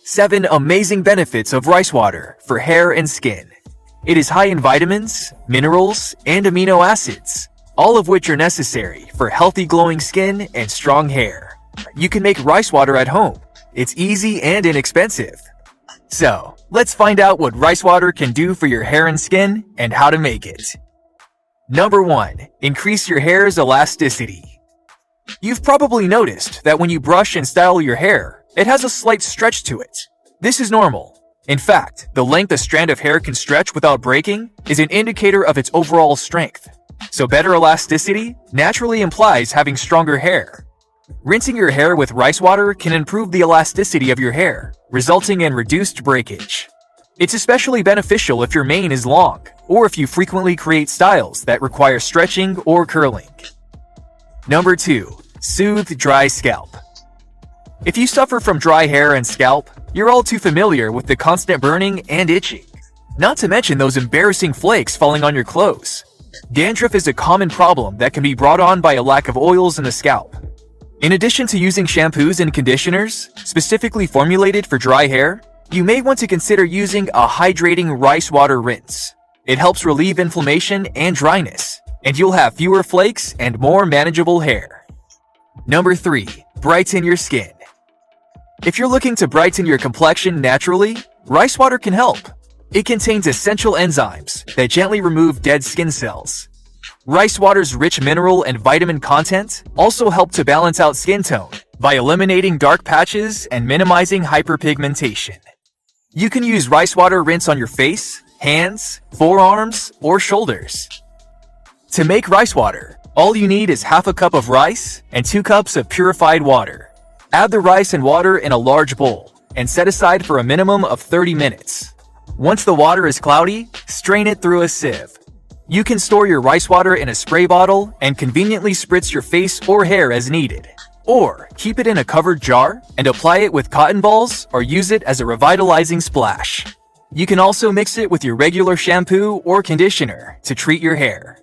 7 amazing benefits of rice water for hair and skin. It is high in vitamins, minerals, and amino acids, all of which are necessary for healthy glowing skin and strong hair. You can make rice water at home. It's easy and inexpensive. So, let's find out what rice water can do for your hair and skin and how to make it. Number 1. Increase your hair's elasticity. You've probably noticed that when you brush and style your hair, it has a slight stretch to it. This is normal. In fact, the length a strand of hair can stretch without breaking is an indicator of its overall strength. So better elasticity naturally implies having stronger hair. Rinsing your hair with rice water can improve the elasticity of your hair, resulting in reduced breakage. It's especially beneficial if your mane is long, or if you frequently create styles that require stretching or curling. Number 2. Soothe dry scalp. If you suffer from dry hair and scalp, you're all too familiar with the constant burning and itching. Not to mention those embarrassing flakes falling on your clothes. Dandruff is a common problem that can be brought on by a lack of oils in the scalp. In addition to using shampoos and conditioners, specifically formulated for dry hair, you may want to consider using a hydrating rice water rinse. It helps relieve inflammation and dryness, and you'll have fewer flakes and more manageable hair. Number 3. Brighten your skin. If you're looking to brighten your complexion naturally, rice water can help. It contains essential enzymes that gently remove dead skin cells. Rice water's rich mineral and vitamin content also help to balance out skin tone by eliminating dark patches and minimizing hyperpigmentation. You can use rice water rinse on your face, hands, forearms, or shoulders. To make rice water, all you need is half a cup of rice and 2 cups of purified water. Add the rice and water in a large bowl and set aside for a minimum of 30 minutes. Once the water is cloudy, strain it through a sieve. You can store your rice water in a spray bottle and conveniently spritz your face or hair as needed. Or keep it in a covered jar and apply it with cotton balls or use it as a revitalizing splash. You can also mix it with your regular shampoo or conditioner to treat your hair.